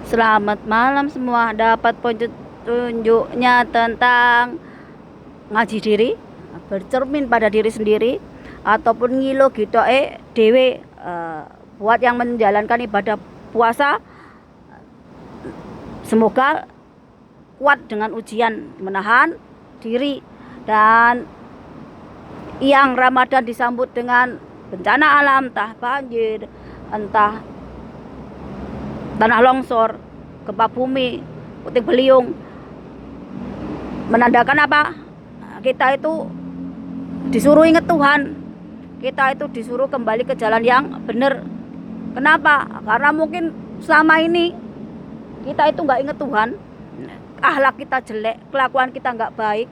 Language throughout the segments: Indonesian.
Selamat malam semua. Dapat petunjuknya tentang ngaji diri, bercermin pada diri sendiri, ataupun ngilo gitu dewe, buat yang menjalankan ibadah puasa. Semoga kuat dengan ujian menahan diri, dan yang Ramadan disambut dengan bencana alam, entah banjir, entah tanah longsor, gempa bumi, puting beliung, menandakan apa? Kita itu disuruh ingat Tuhan, kita itu disuruh kembali ke jalan yang benar. Kenapa? Karena mungkin selama ini kita itu nggak ingat Tuhan, akhlak kita jelek, kelakuan kita nggak baik.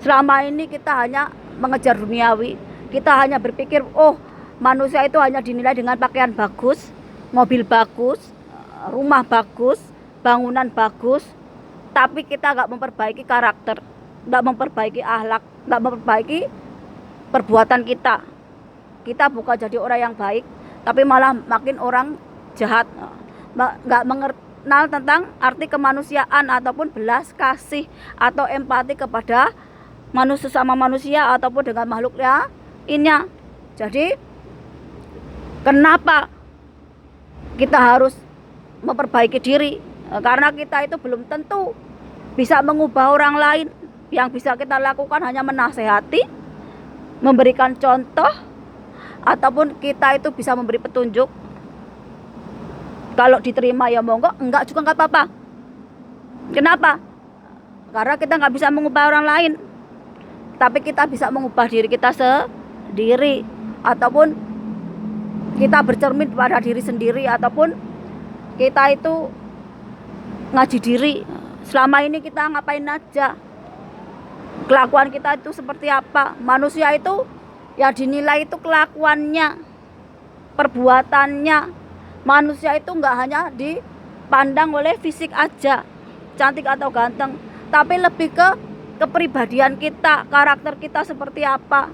Selama ini kita hanya mengejar duniawi, kita hanya berpikir, oh manusia itu hanya dinilai dengan pakaian bagus, mobil bagus, rumah bagus, bangunan bagus, tapi kita nggak memperbaiki karakter, nggak memperbaiki akhlak, nggak memperbaiki perbuatan kita. Kita bukan jadi orang yang baik, tapi malah makin orang jahat, nggak mengenal tentang arti kemanusiaan ataupun belas kasih atau empati kepada manusia sama manusia ataupun dengan makhluk lainnya. Jadi kenapa kita harus memperbaiki diri? Karena kita itu belum tentu bisa mengubah orang lain. Yang bisa kita lakukan hanya menasehati, memberikan contoh, ataupun kita itu bisa memberi petunjuk. Kalau diterima ya monggo, enggak juga enggak apa-apa. Kenapa? Karena kita nggak bisa mengubah orang lain, tapi kita bisa mengubah diri kita sendiri, ataupun kita bercermin pada diri sendiri, ataupun kita itu ngaji diri. Selama ini kita ngapain aja, kelakuan kita itu seperti apa. Manusia itu ya dinilai itu kelakuannya, perbuatannya. Manusia itu nggak hanya dipandang oleh fisik aja, cantik atau ganteng, tapi lebih ke kepribadian kita, karakter kita seperti apa.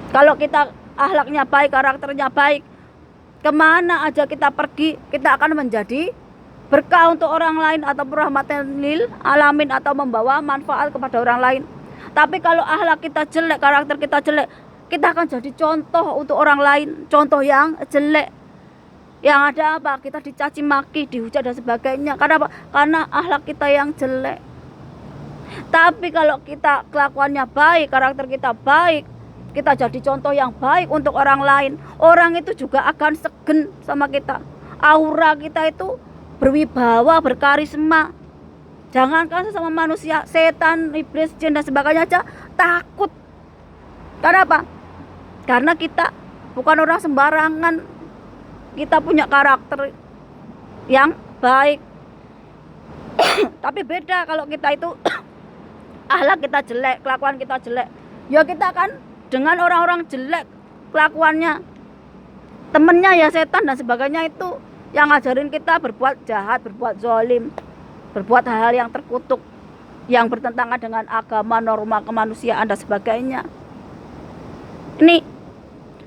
Kalau kita akhlaknya baik, karakternya baik, kemana aja kita pergi, kita akan menjadi berkah untuk orang lain ataupun rahmatan lil alamin, atau membawa manfaat kepada orang lain. Tapi kalau akhlak kita jelek, karakter kita jelek, kita akan jadi contoh untuk orang lain, contoh yang jelek. Yang ada apa? Kita dicaci maki, dihujat dan sebagainya. Karena apa? Karena akhlak kita yang jelek. Tapi kalau kita kelakuannya baik, karakter kita baik, kita jadi contoh yang baik untuk orang lain, orang itu juga akan segen sama kita. Aura kita itu berwibawa, berkarisma. Jangankan sesama manusia, setan, iblis, jin dan sebagainya aja takut. Karena apa? Karena kita bukan orang sembarangan. Kita punya karakter yang baik. Tapi beda kalau kita itu akhlak kita jelek, kelakuan kita jelek, ya kita akan dengan orang-orang jelek kelakuannya, temennya ya setan dan sebagainya, itu yang ngajarin kita berbuat jahat, berbuat zalim, berbuat hal-hal yang terkutuk, yang bertentangan dengan agama, norma kemanusiaan dan sebagainya. Ini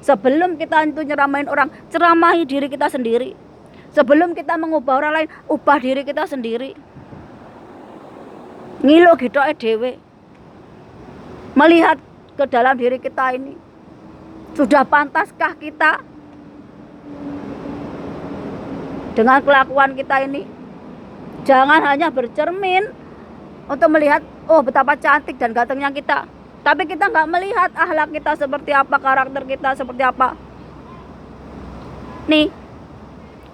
sebelum kita itu nyeramain orang, ceramahi diri kita sendiri. Sebelum kita mengubah orang lain, ubah diri kita sendiri. Ngilo gitu dewe, melihat ke dalam diri kita ini, sudah pantaskah kita dengan kelakuan kita ini? Jangan hanya bercermin untuk melihat, oh betapa cantik dan gantengnya kita, tapi kita nggak melihat akhlak kita seperti apa, karakter kita seperti apa. Nih,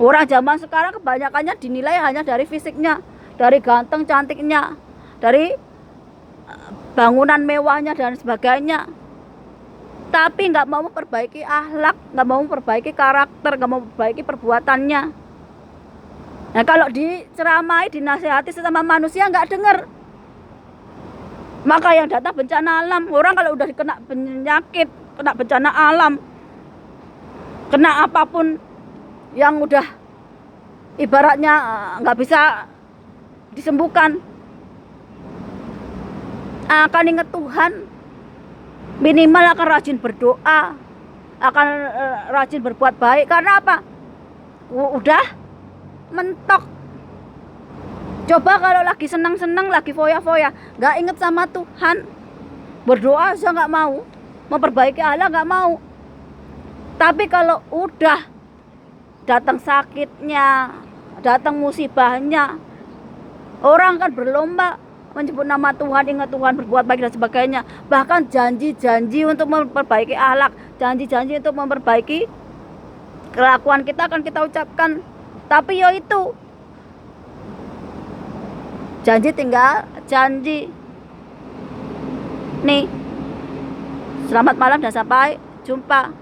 orang zaman sekarang kebanyakannya dinilai hanya dari fisiknya, dari ganteng cantiknya, dari bangunan mewahnya dan sebagainya, tapi nggak mau memperbaiki akhlak, nggak mau memperbaiki karakter, nggak mau memperbaiki perbuatannya. Nah, kalau diceramai, dinasihati sesama manusia nggak dengar, maka yang datang bencana alam. Orang kalau udah kena penyakit, kena bencana alam, kena apapun yang udah ibaratnya nggak bisa disembuhkan, akan ingat Tuhan, minimal akan rajin berdoa, akan rajin berbuat baik. Karena apa? Udah mentok. Coba kalau lagi senang-senang, lagi foya-foya, nggak inget sama Tuhan, berdoa aja nggak mau, memperbaiki Allah nggak mau. Tapi kalau udah datang sakitnya, datang musibahnya, orang kan berlomba menyebut nama Tuhan, ingat Tuhan, berbuat baik dan sebagainya. Bahkan janji-janji untuk memperbaiki akhlak, janji-janji untuk memperbaiki kelakuan kita akan kita ucapkan. Tapi yo itu janji tinggal janji. Nih, selamat malam dan sampai jumpa.